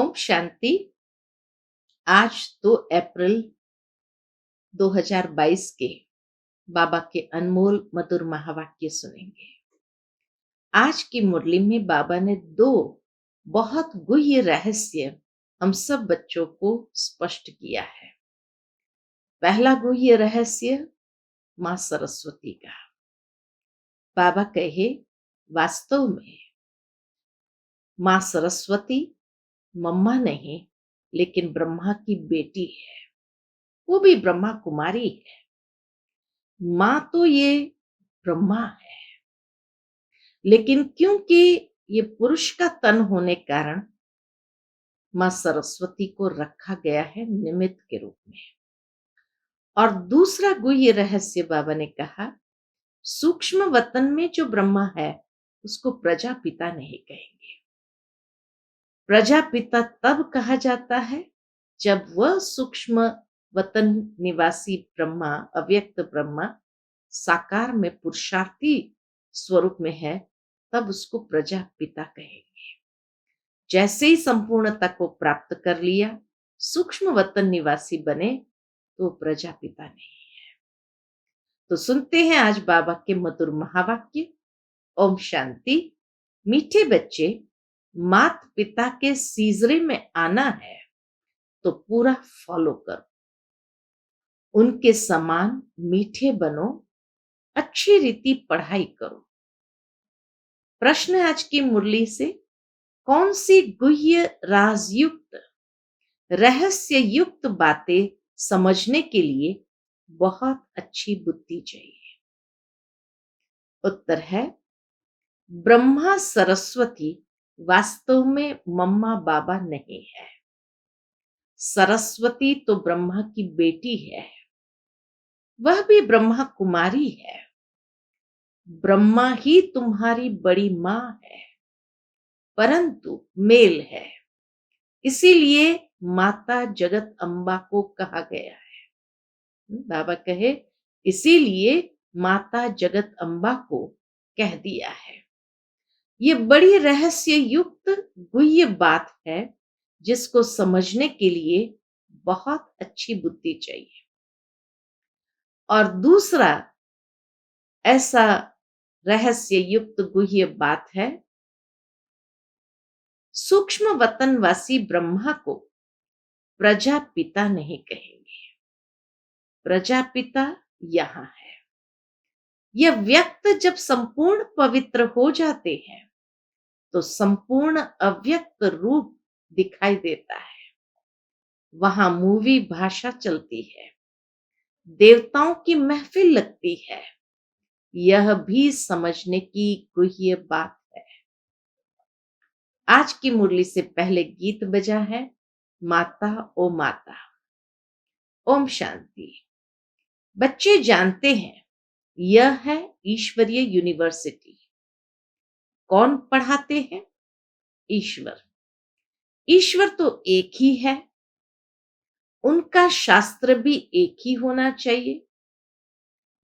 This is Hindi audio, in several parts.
ओम शांति। आज 2 अप्रैल 2022 के बाबा के अनमोल मधुर महावाक्य सुनेंगे। आज की मुरली में बाबा ने 2 बहुत गुह्य रहस्य हम सब बच्चों को स्पष्ट किया है। पहला गुह्य रहस्य मां सरस्वती का। बाबा कहे, वास्तव में मां सरस्वती मम्मा नहीं लेकिन ब्रह्मा की बेटी है। वो भी ब्रह्मा कुमारी है। मां तो ये ब्रह्मा है, लेकिन क्योंकि ये पुरुष का तन होने कारण मां सरस्वती को रखा गया है निमित्त के रूप में। और दूसरा गुह्य रहस्य बाबा ने कहा, सूक्ष्म वतन में जो ब्रह्मा है उसको प्रजापिता नहीं कहेंगे। प्रजापिता तब कहा जाता है जब वह सूक्ष्म वतन निवासी ब्रह्मा, अव्यक्त ब्रह्मा साकार में पुरुषार्थी स्वरूप में है, तब उसको प्रजापिता कहेंगे। जैसे ही संपूर्णता को प्राप्त कर लिया, सूक्ष्म वतन निवासी बने, तो प्रजापिता नहीं है। तो सुनते हैं आज बाबा के मधुर महावाक्य। ओम शांति। मीठे बच्चे, मात पिता के सीजरे में आना है तो पूरा फॉलो करो, उनके समान मीठे बनो, अच्छी रीति पढ़ाई करो। प्रश्न आज की मुरली से, कौन सी गुह्य राजयुक्त रहस्य युक्त बातें समझने के लिए बहुत अच्छी बुद्धि चाहिए? उत्तर है, ब्रह्मा सरस्वती वास्तव में मम्मा बाबा नहीं है। सरस्वती तो ब्रह्मा की बेटी है, वह भी ब्रह्मा कुमारी है। ब्रह्मा ही तुम्हारी बड़ी मां है, परंतु मेल है, इसीलिए माता जगत अम्बा को कहा गया है। बाबा कहे, इसीलिए माता जगत अम्बा को कह दिया है। ये बड़ी रहस्य युक्त गुह्य बात है, जिसको समझने के लिए बहुत अच्छी बुद्धि चाहिए। और दूसरा ऐसा रहस्य युक्त गुह्य बात है, सूक्ष्म वतनवासी ब्रह्मा को प्रजापिता नहीं कहेंगे। प्रजापिता यहां है। यह व्यक्त जब संपूर्ण पवित्र हो जाते हैं तो संपूर्ण अव्यक्त रूप दिखाई देता है। वहां मूवी भाषा चलती है, देवताओं की महफिल लगती है। यह भी समझने की गुह्य बात है। आज की मुरली से पहले गीत बजा है, माता ओ माता। ओम शांति। बच्चे जानते हैं, यह है ईश्वरीय यूनिवर्सिटी। कौन पढ़ाते हैं? ईश्वर। ईश्वर तो एक ही है, उनका शास्त्र भी एक ही होना चाहिए।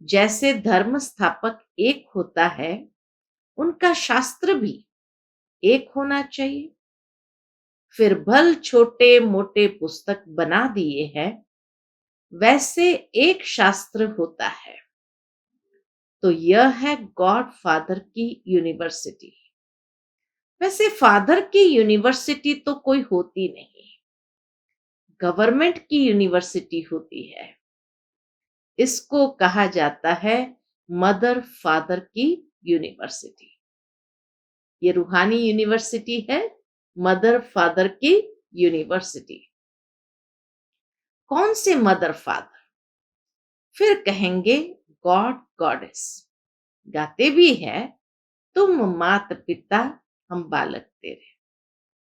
जैसे धर्म स्थापक एक होता है, उनका शास्त्र भी एक होना चाहिए। फिर भल छोटे मोटे पुस्तक बना दिए हैं, वैसे एक शास्त्र होता है। तो यह है गॉड फादर की यूनिवर्सिटी। वैसे फादर की यूनिवर्सिटी तो कोई होती नहीं, गवर्नमेंट की यूनिवर्सिटी होती है। इसको कहा जाता है मदर फादर की यूनिवर्सिटी। ये रूहानी यूनिवर्सिटी है, मदर फादर की यूनिवर्सिटी। कौन से मदर फादर? फिर कहेंगे गॉड गॉडेस। गाते भी है, तुम मात पिता हम बालक तेरे।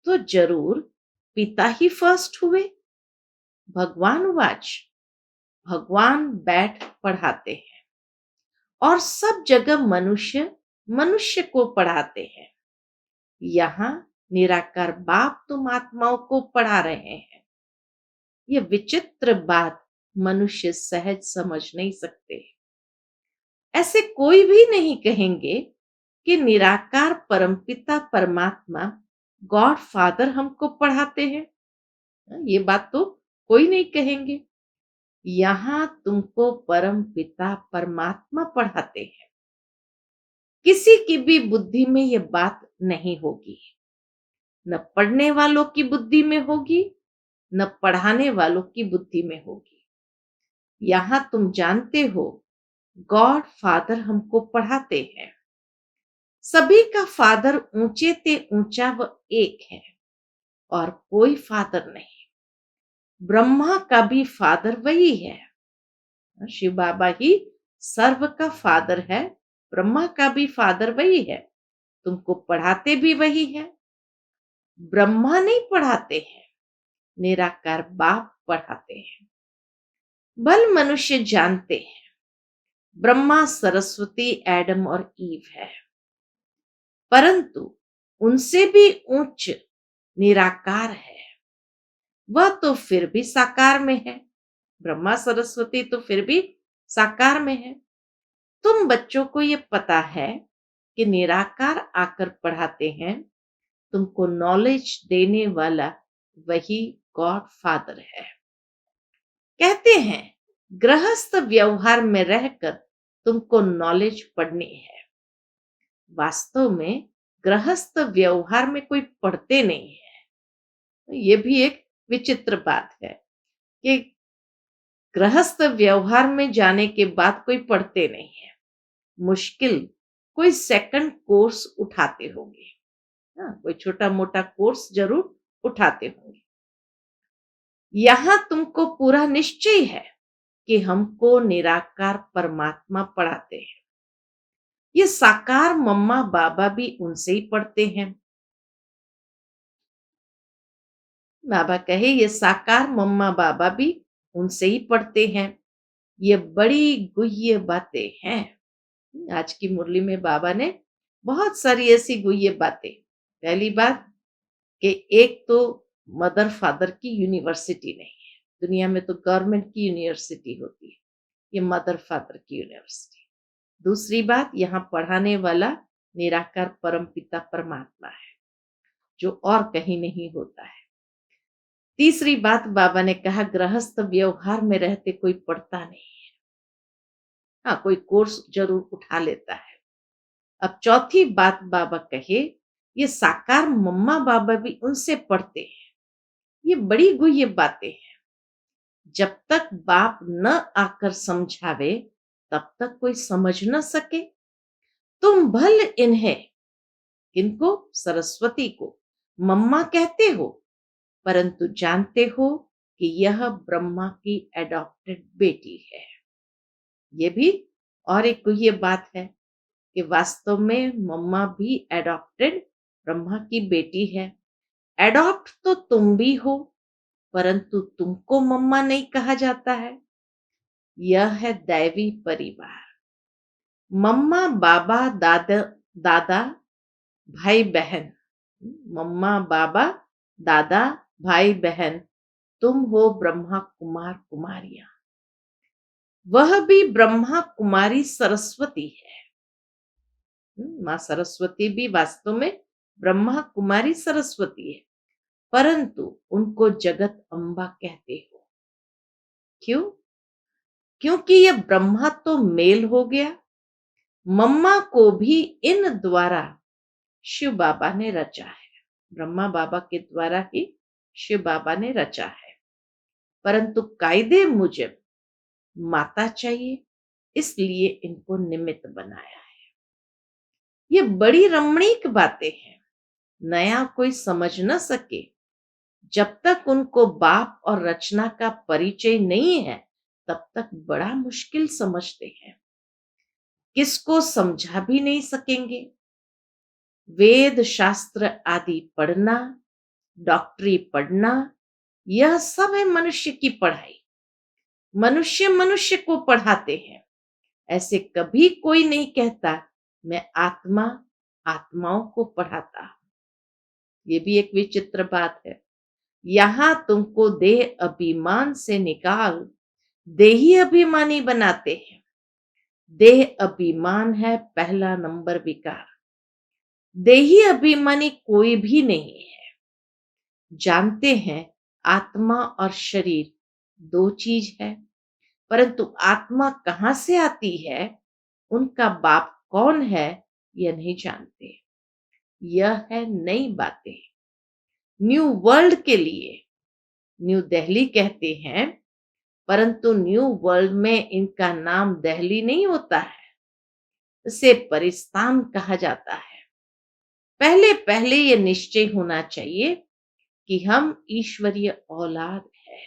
तो जरूर पिता ही फर्स्ट हुए। भगवान वाच, भगवान बैठ पढ़ाते हैं और सब जगह मनुष्य मनुष्य को पढ़ाते हैं। यहाँ निराकार बाप तुम आत्माओं को पढ़ा रहे हैं। ये विचित्र बात मनुष्य सहज समझ नहीं सकते। ऐसे कोई भी नहीं कहेंगे कि निराकार परमपिता परमात्मा गॉड फादर हमको पढ़ाते हैं। ये बात तो कोई नहीं कहेंगे। यहाँ तुमको परम पिता परमात्मा पढ़ाते हैं। किसी की भी बुद्धि में ये बात नहीं होगी। न पढ़ने वालों की बुद्धि में होगी, न पढ़ाने वालों की बुद्धि में होगी। यहाँ तुम जानते हो गॉड फादर हमको पढ़ाते हैं। सभी का फादर ऊंचे ते ऊंचा व एक है और कोई फादर नहीं। ब्रह्मा का भी फादर वही है। शिव बाबा ही सर्व का फादर है। ब्रह्मा का भी फादर वही है। तुमको पढ़ाते भी वही है। ब्रह्मा नहीं पढ़ाते हैं, निराकार बाप पढ़ाते हैं। भल मनुष्य जानते हैं ब्रह्मा सरस्वती एडम और ईव है, परंतु उनसे भी उच्च निराकार है। वह तो फिर भी साकार में है। ब्रह्मा सरस्वती तो फिर भी साकार में है। तुम बच्चों को ये पता है कि निराकार आकर पढ़ाते हैं। तुमको नॉलेज देने वाला वही गॉड फादर है। कहते हैं गृहस्थ व्यवहार में रहकर तुमको नॉलेज पढ़नी है। वास्तव में गृहस्थ व्यवहार में कोई पढ़ते नहीं है। ये भी एक विचित्र बात है कि गृहस्थ व्यवहार में जाने के बाद कोई पढ़ते नहीं है। मुश्किल कोई सेकंड कोर्स उठाते होंगे। हाँ, कोई छोटा मोटा कोर्स जरूर उठाते होंगे। यहां तुमको पूरा निश्चय है कि हमको निराकार परमात्मा पढ़ाते हैं। ये साकार मम्मा बाबा भी उनसे ही पढ़ते हैं। बाबा कहे ये साकार मम्मा बाबा भी उनसे ही पढ़ते हैं। ये बड़ी गुह्य बातें हैं। आज की मुरली में बाबा ने बहुत सारी ऐसी गुह्य बातें। पहली बात कि एक तो मदर फादर की यूनिवर्सिटी नहीं है। दुनिया में तो गवर्नमेंट की यूनिवर्सिटी होती है, ये मदर फादर की यूनिवर्सिटी। दूसरी बात, यहाँ पढ़ाने वाला निराकार परम पिता परमात्मा है, जो और कहीं नहीं होता है। तीसरी बात बाबा ने कहा गृहस्थ व्यवहार में रहते कोई पढ़ता नहीं है। हाँ, कोई कोर्स जरूर उठा लेता है। अब चौथी बात बाबा कहे ये साकार मम्मा बाबा भी उनसे पढ़ते हैं। ये बड़ी गुह्य बातें हैं। जब तक बाप न आकर समझावे तब तक कोई समझ न सके। तुम भल इन्हें, किनको, सरस्वती को मम्मा कहते हो, परंतु जानते हो कि यह ब्रह्मा की एडॉप्टेड बेटी है। ये भी और एक गुह्य बात है कि वास्तव में मम्मा भी एडॉप्टेड ब्रह्मा की बेटी है। एडॉप्ट तो तुम भी हो, परंतु तुमको मम्मा नहीं कहा जाता है। यह है दैवी परिवार। मम्मा बाबा दादा दादा भाई बहन। मम्मा बाबा दादा भाई बहन, तुम हो ब्रह्मा कुमार कुमारियां। वह भी ब्रह्मा कुमारी सरस्वती है। मां सरस्वती भी वास्तव में ब्रह्मा कुमारी सरस्वती है, परंतु उनको जगत अम्बा कहते हो। क्यों? क्योंकि यह ब्रह्मा तो मेल हो गया। मम्मा को भी इन द्वारा शिव बाबा ने रचा है। ब्रह्मा बाबा के द्वारा ही शिव बाबा ने रचा है, परंतु कायदे मुजब माता चाहिए, इसलिए इनको निमित्त बनाया है। ये बड़ी रमणीक बातें हैं। नया कोई समझ न सके जब तक उनको बाप और रचना का परिचय नहीं है, तब तक बड़ा मुश्किल समझते हैं। किसको समझा भी नहीं सकेंगे। वेद शास्त्र आदि पढ़ना, डॉक्टरी पढ़ना, यह सब है मनुष्य की पढ़ाई। मनुष्य मनुष्य को पढ़ाते हैं। ऐसे कभी कोई नहीं कहता मैं आत्मा आत्माओं को पढ़ाता हूं। ये भी एक विचित्र बात है। यहां तुमको देह अभिमान से निकाल देही अभिमानी बनाते हैं। देह अभिमान है पहला नंबर विकार। देही अभिमानी कोई भी नहीं है। जानते हैं आत्मा और शरीर दो चीज है, परंतु आत्मा कहां से आती है, उनका बाप कौन है, यह नहीं जानते। यह है नई बातें। न्यू वर्ल्ड के लिए न्यू दिल्ली कहते हैं, परंतु न्यू वर्ल्ड में इनका नाम दिल्ली नहीं होता है, इसे परिस्तान कहा जाता है। पहले पहले यह निश्चय होना चाहिए कि हम ईश्वरीय औलाद है।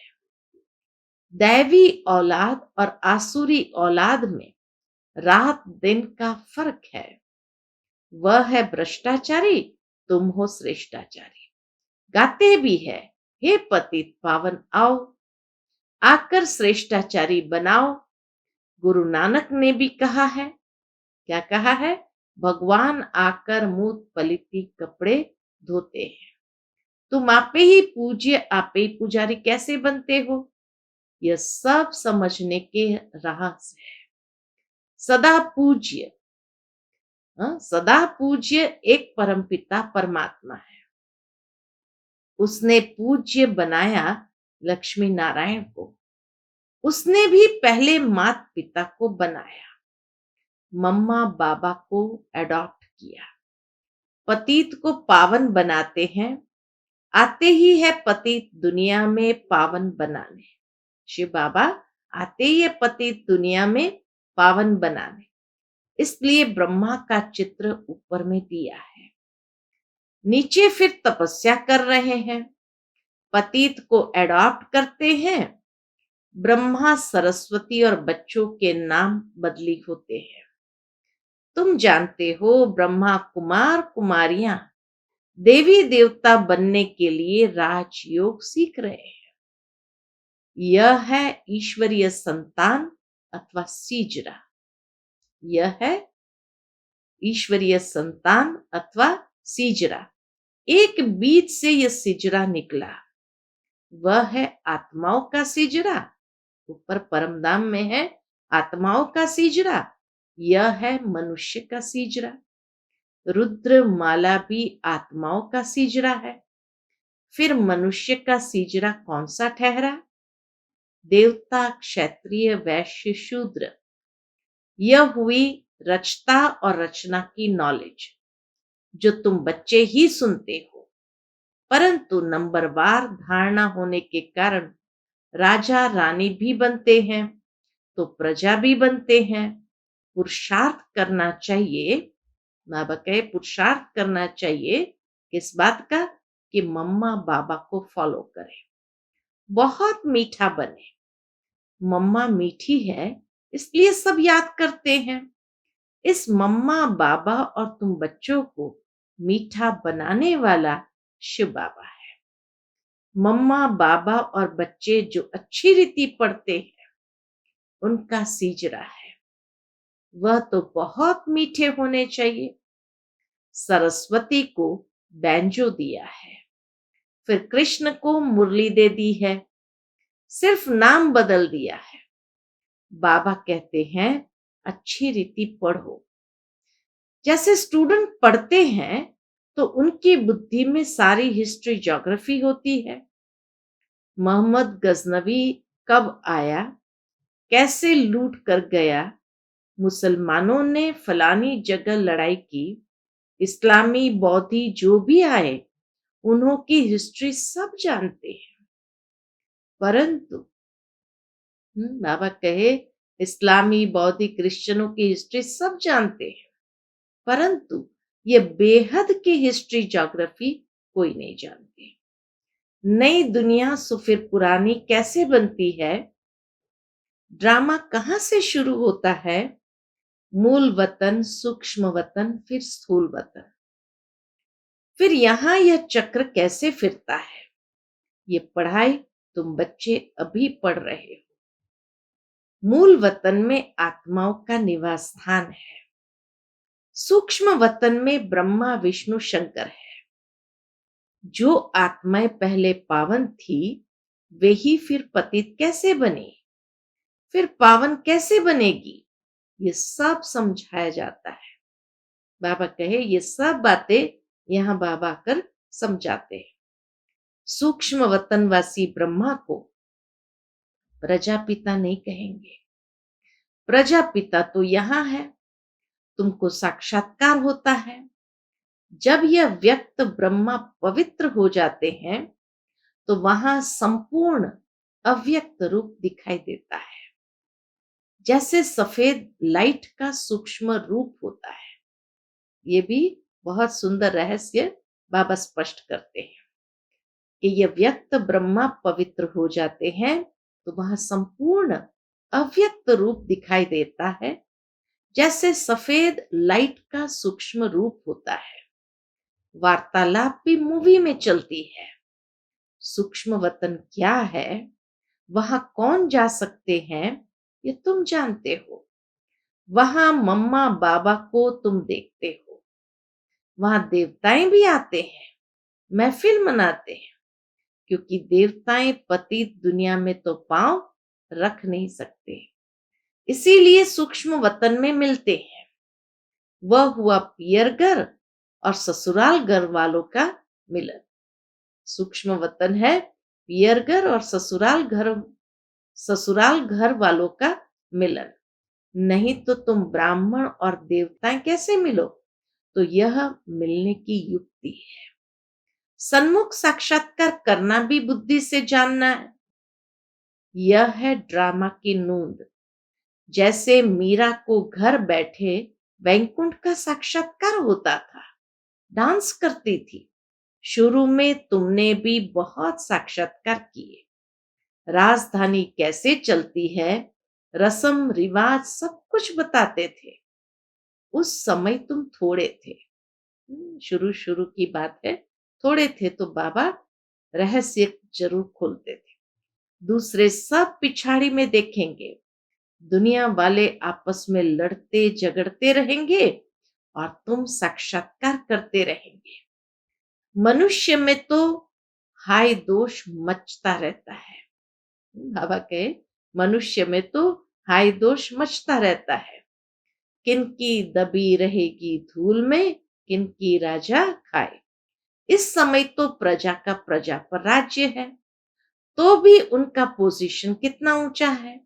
दैवी औलाद और आसुरी औलाद में रात दिन का फर्क है। वह है भ्रष्टाचारी, तुम हो श्रेष्ठाचारी। गाते भी है, हे पतित पावन आओ, आकर श्रेष्ठाचारी बनाओ। गुरु नानक ने भी कहा है, क्या कहा है? भगवान आकर मूत पलिती कपड़े धोते हैं। तुम आपे ही पूज्य, आपे ही पुजारी कैसे बनते हो? यह सब समझने के रहस्य है। सदा पूज्य, सदा पूज्य एक परमपिता परमात्मा है। उसने पूज्य बनाया लक्ष्मी नारायण को। उसने भी पहले माता पिता को बनाया, मम्मा बाबा को अडॉप्ट किया। पतित को पावन बनाते हैं, आते ही है पतित दुनिया में पावन बनाने। शिव बाबा आते ही है पतित दुनिया में पावन बनाने। इसलिए ब्रह्मा का चित्र ऊपर में दिया है। नीचे फिर तपस्या कर रहे हैं, पतित को अडॉप्ट करते हैं। ब्रह्मा सरस्वती और बच्चों के नाम बदली होते हैं। तुम जानते हो ब्रह्मा कुमार कुमारियां देवी देवता बनने के लिए राजयोग सीख रहे हैं। यह है ईश्वरीय संतान अथवा सीजरा। यह है ईश्वरीय संतान अथवा सीजरा। एक बीज से यह सिजरा निकला। वह है आत्माओं का सिजरा। ऊपर परमधाम में है आत्माओं का सिजरा। यह है मनुष्य का सिजरा। रुद्र माला भी आत्माओं का सिजरा है। फिर मनुष्य का सिजरा कौन सा ठहरा? देवता, क्षत्रिय, वैश्य, शूद्र। यह हुई रचता और रचना की नॉलेज, जो तुम बच्चे ही सुनते हो। परंतु नंबरवार धारणा होने के कारण राजा रानी भी बनते हैं, तो प्रजा भी बनते हैं। पुरुषार्थ करना चाहिए, बाबा कहे पुरुषार्थ करना चाहिए। किस बात का? कि मम्मा बाबा को फॉलो करें, बहुत मीठा बने। मम्मा मीठी है, इसलिए सब याद करते हैं। इस मम्मा बाबा और तुम बच्चों को मीठा बनाने वाला शिव बाबा है। मम्मा बाबा और बच्चे जो अच्छी रीति पढ़ते हैं, उनका सीजरा है। वह तो बहुत मीठे होने चाहिए। सरस्वती को बैंजो दिया है, फिर कृष्ण को मुरली दे दी है, सिर्फ नाम बदल दिया है। बाबा कहते हैं अच्छी रीति पढ़ो। जैसे स्टूडेंट पढ़ते हैं तो उनकी बुद्धि में सारी हिस्ट्री ज्योग्राफी होती है। मोहम्मद गजनवी कब आया, कैसे लूट कर गया, मुसलमानों ने फलानी जगह लड़ाई की, इस्लामी बौद्धि जो भी आए, उन्हों की हिस्ट्री सब जानते हैं। परंतु बाबा कहे इस्लामी बौद्धि क्रिश्चियनों की हिस्ट्री सब जानते हैं, परंतु ये बेहद की हिस्ट्री ज्योग्राफी कोई नहीं जानती। नई दुनिया सो फिर पुरानी कैसे बनती है? ड्रामा कहां से शुरू होता है? मूल वतन, सूक्ष्म वतन, फिर स्थूल वतन। फिर यहां यह चक्र कैसे फिरता है? ये पढ़ाई तुम बच्चे अभी पढ़ रहे हो। मूल वतन में आत्माओं का निवास स्थान है। सूक्ष्म वतन में ब्रह्मा विष्णु शंकर है। जो आत्माएं पहले पावन थी, वे ही फिर पतित कैसे बनी, फिर पावन कैसे बनेगी, ये सब समझाया जाता है। बाबा कहे ये सब बातें यहाँ बाबा आकर समझाते हैं। सूक्ष्म वतनवासी ब्रह्मा को प्रजापिता नहीं कहेंगे। प्रजापिता तो यहाँ है, तुमको साक्षात्कार होता है। जब यह व्यक्त ब्रह्मा पवित्र हो जाते हैं तो वहां संपूर्ण अव्यक्त रूप दिखाई देता है, जैसे सफेद लाइट का सूक्ष्म रूप होता है। ये भी बहुत सुंदर रहस्य बाबा स्पष्ट करते हैं कि यह व्यक्त ब्रह्मा पवित्र हो जाते हैं तो वहां संपूर्ण अव्यक्त रूप दिखाई देता है, जैसे सफेद लाइट का सूक्ष्म रूप होता है। वार्तालाप भी मूवी में चलती है। सूक्ष्म वतन क्या है, वहां कौन जा सकते हैं, ये तुम जानते हो। वहां मम्मा बाबा को तुम देखते हो। वहां देवताएं भी आते हैं, महफिल मनाते हैं, क्योंकि देवताएं पतित दुनिया में तो पांव रख नहीं सकते, इसीलिए सूक्ष्म वतन में मिलते हैं। वह हुआ पियर घर और ससुराल घर वालों का मिलन। सूक्ष्म वतन है पियर घर और ससुराल घर वालों का मिलन। नहीं तो तुम ब्राह्मण और देवताएं कैसे मिलो? तो यह मिलने की युक्ति है। सन्मुख साक्षात्कार करना भी बुद्धि से जानना है। यह है ड्रामा की नूंद। जैसे मीरा को घर बैठे वैकुंठ का साक्षात्कार होता था, डांस करती थी। शुरू में तुमने भी बहुत साक्षात्कार किए। राजधानी कैसे चलती है, रस्म रिवाज सब कुछ बताते थे। उस समय तुम थोड़े थे। शुरू शुरू की बात है, थोड़े थे तो बाबा रहस्य जरूर खोलते थे। दूसरे सब पिछाड़ी में देखेंगे। दुनिया वाले आपस में लड़ते झगड़ते रहेंगे और तुम साक्षात्कार करते रहेंगे। मनुष्य में तो हाय दोष मचता रहता है। बाबा कहे मनुष्य में तो हाय दोष मचता रहता है। किनकी दबी रहेगी धूल में, किनकी राजा खाए। इस समय तो प्रजा का प्रजा पर राज्य है, तो भी उनका पोजीशन कितना ऊंचा है।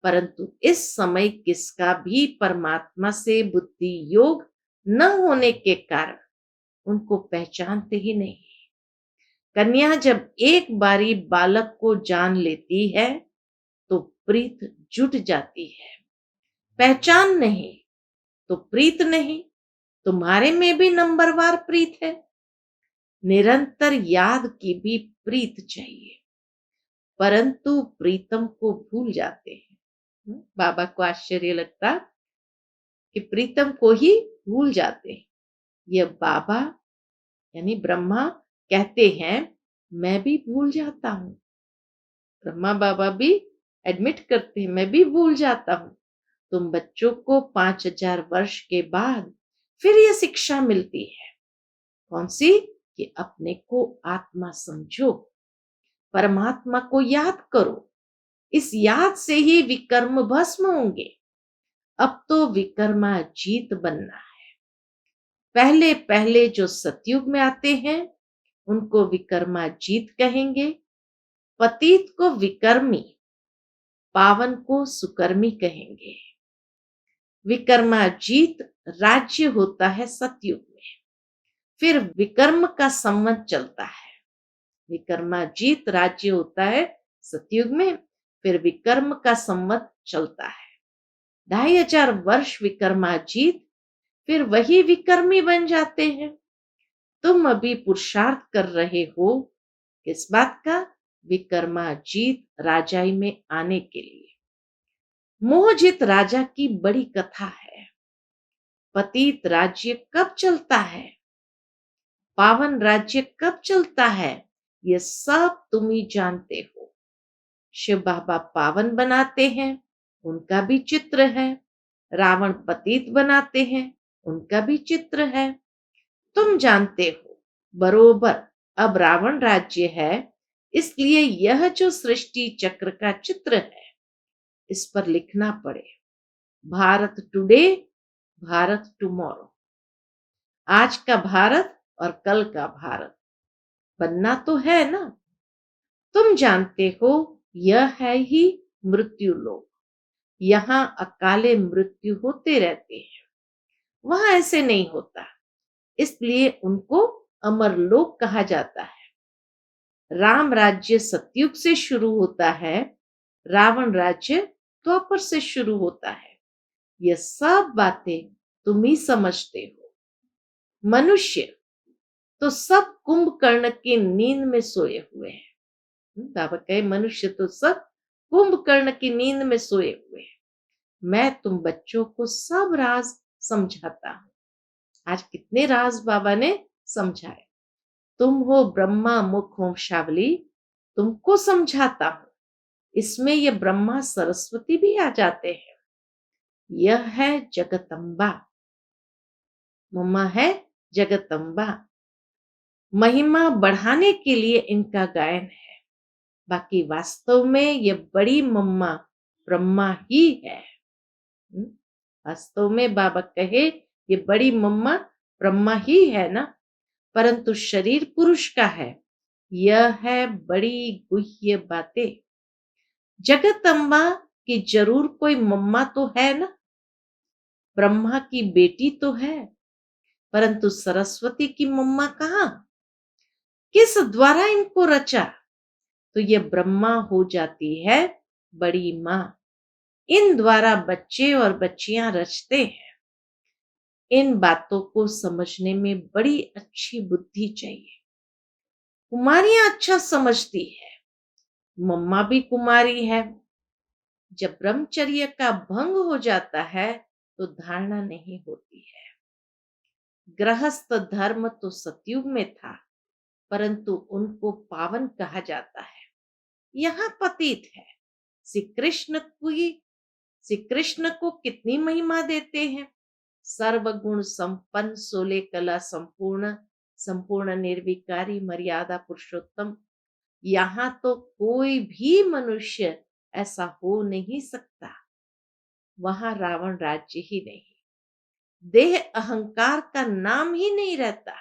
परंतु इस समय किसका भी परमात्मा से बुद्धि योग न होने के कारण उनको पहचानते ही नहीं। कन्या जब एक बारी बालक को जान लेती है तो प्रीत जुट जाती है। पहचान नहीं तो प्रीत नहीं। तुम्हारे में भी नंबरवार प्रीत है। निरंतर याद की भी प्रीत चाहिए, परंतु प्रीतम को भूल जाते हैं। बाबा को आश्चर्य लगता कि प्रीतम को ही भूल जाते हैं। यह बाबा यानी ब्रह्मा कहते हैं मैं भी भूल जाता हूं। ब्रह्मा बाबा भी एडमिट करते हैं मैं भी भूल जाता हूं। तुम बच्चों को 5000 वर्ष के बाद फिर यह शिक्षा मिलती है। कौन सी? कि अपने को आत्मा समझो, परमात्मा को याद करो। इस याद से ही विकर्म भस्म होंगे। अब तो विकर्मा जीत बनना है। पहले पहले जो सतयुग में आते हैं उनको विकर्मा जीत कहेंगे। पतित को विकर्मी, पावन को सुकर्मी कहेंगे। विकर्मा जीत राज्य होता है सतयुग में। फिर विकर्म का संवत चलता है। विकर्माजीत राज्य होता है सतयुग में, फिर विकर्म का संवत चलता है। 2500 वर्ष विकर्माजीत, फिर वही विकर्मी बन जाते हैं। तुम अभी पुरुषार्थ कर रहे हो किस बात का? विकर्माजीत राजाई में आने के लिए। मोहजित राजा की बड़ी कथा है। पतित राज्य कब चलता है, पावन राज्य कब चलता है, ये सब तुम ही जानते हो। शिव बाबा पावन बनाते हैं, उनका भी चित्र है। रावण पतित बनाते हैं, उनका भी चित्र है। तुम जानते हो बरोबर। अब रावण राज्य है, इसलिए यह जो सृष्टि चक्र का चित्र है इस पर लिखना पड़े भारत टुडे, भारत टुमारो। आज का भारत और कल का भारत बनना तो है ना। तुम जानते हो, यह है ही मृत्यु लोक। यहाँ अकाले मृत्यु होते रहते हैं, वहां ऐसे नहीं होता, इसलिए उनको अमर लोक कहा जाता है। राम राज्य सतयुग से शुरू होता है, रावण राज्य द्वापर से शुरू होता है। ये सब बातें तुम ही समझते हो। मनुष्य तो सब कुंभकर्ण की नींद में सोए हुए हैं। बाबा कहे मनुष्य तो सब कुंभकर्ण की नींद में सोए हुए हैं। मैं तुम बच्चों को सब राज समझाता हूं। आज कितने राज बाबा ने समझाए। तुम हो ब्रह्मा मुख वंशावली, तुमको समझाता हूं। इसमें ये ब्रह्मा सरस्वती भी आ जाते हैं। यह है जगदम्बा, मम्मा है जगदम्बा। महिमा बढ़ाने के लिए इनका गायन है, बाकी वास्तव में ये बड़ी मम्मा ब्रह्मा ही है। वास्तव में बाबा कहे ये बड़ी मम्मा ब्रह्मा ही है ना, परंतु शरीर पुरुष का है। यह है बड़ी गुह्य बातें। जगदम्बा की जरूर कोई मम्मा तो है ना, ब्रह्मा की बेटी तो है, परंतु सरस्वती की मम्मा कहाँ? किस द्वारा इनको रचा? तो ये ब्रह्मा हो जाती है बड़ी माँ। इन द्वारा बच्चे और बच्चियां रचते हैं। इन बातों को समझने में बड़ी अच्छी बुद्धि चाहिए। कुमारियां अच्छा समझती है, मम्मा भी कुमारी है। जब ब्रह्मचर्य का भंग हो जाता है तो धारणा नहीं होती है। गृहस्थ धर्म तो सतयुग में था, परंतु उनको पावन कहा जाता है। यहाँ पतित है। श्री कृष्ण को कितनी महिमा देते हैं। सर्वगुण संपन्न, सोले कला संपूर्ण, संपूर्ण निर्विकारी, मर्यादा पुरुषोत्तम। यहाँ तो कोई भी मनुष्य ऐसा हो नहीं सकता। वहां रावण राज्य ही नहीं, देह अहंकार का नाम ही नहीं रहता।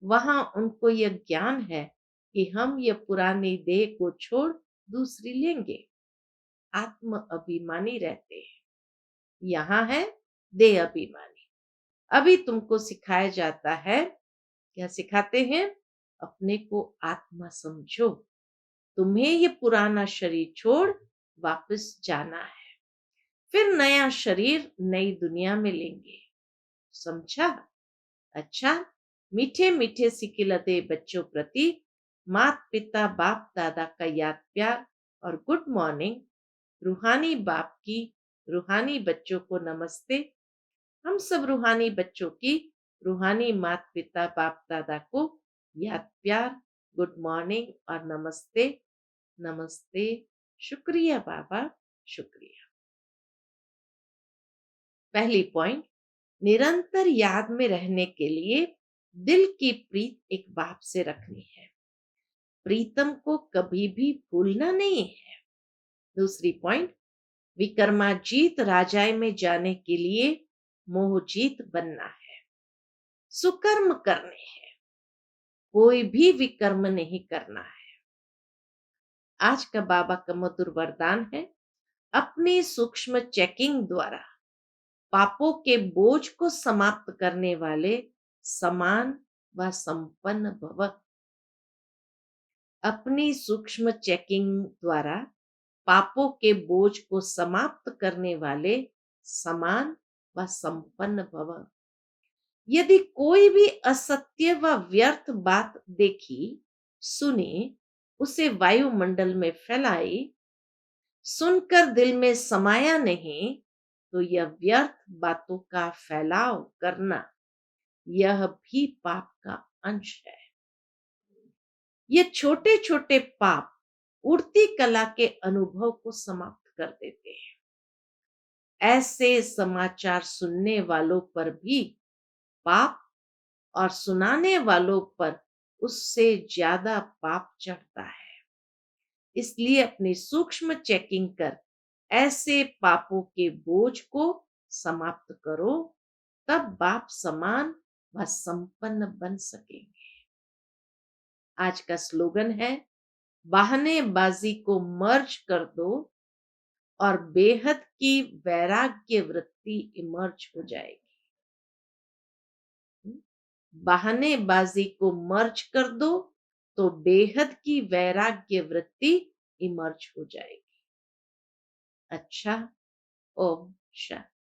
वहां उनको यह ज्ञान है कि हम ये पुरानी देह को छोड़ दूसरी लेंगे। आत्म अभिमानी रहते हैं। यहाँ है देह अभिमानी। अभी तुमको सिखाया जाता है, क्या सिखाते हैं? अपने को आत्मा समझो। तुम्हें ये पुराना शरीर छोड़ वापस जाना है, फिर नया शरीर नई दुनिया में लेंगे। समझा? अच्छा, मीठे मीठे सिकिलते बच्चों प्रति माता पिता बाप दादा का याद प्यार और गुड मॉर्निंग। रूहानी बाप की रूहानी बच्चों को नमस्ते। हम सब रूहानी बच्चों की रूहानी माता पिता बाप दादा को याद प्यार, गुड मॉर्निंग और नमस्ते। नमस्ते। शुक्रिया बाबा, शुक्रिया। पहली पॉइंट, निरंतर याद में रहने के लिए दिल की प्रीत एक बाप से रखनी है। प्रीतम को कभी भी भूलना नहीं है। दूसरी पॉइंट, विक्रमाजीत राजाए में जाने के लिए मोहजीत बनना है। सुकर्म करने हैं, कोई भी विकर्म नहीं करना है। आज का बाबा का मधुर वरदान है, अपनी सूक्ष्म चेकिंग द्वारा पापों के बोझ को समाप्त करने वाले समान व संपन्न भव। अपनी सूक्ष्म चेकिंग द्वारा पापों के बोझ को समाप्त करने वाले समान व संपन्न भव। यदि कोई भी असत्य व व्यर्थ बात देखी, सुनी, उसे वायुमंडल में फैलाई, सुनकर दिल में समाया नहीं, तो यह व्यर्थ बातों का फैलाव करना, यह भी पाप का अंश है। ये छोटे छोटे पाप उड़ती कला के अनुभव को समाप्त कर देते हैं। ऐसे समाचार सुनने वालों पर भी पाप और सुनाने वालों पर उससे ज्यादा पाप चढ़ता है। इसलिए अपनी सूक्ष्म चेकिंग कर ऐसे पापों के बोझ को समाप्त करो, तब बाप समान वह संपन्न बन सकेंगे। आज का स्लोगन है, बहानेबाजी को मर्ज कर दो और बेहद की वैराग्य वृत्ति इमर्ज हो जाएगी। बहानेबाजी को मर्ज कर दो तो बेहद की वैराग्य वृत्ति इमर्ज हो जाएगी। अच्छा, ओम शांति।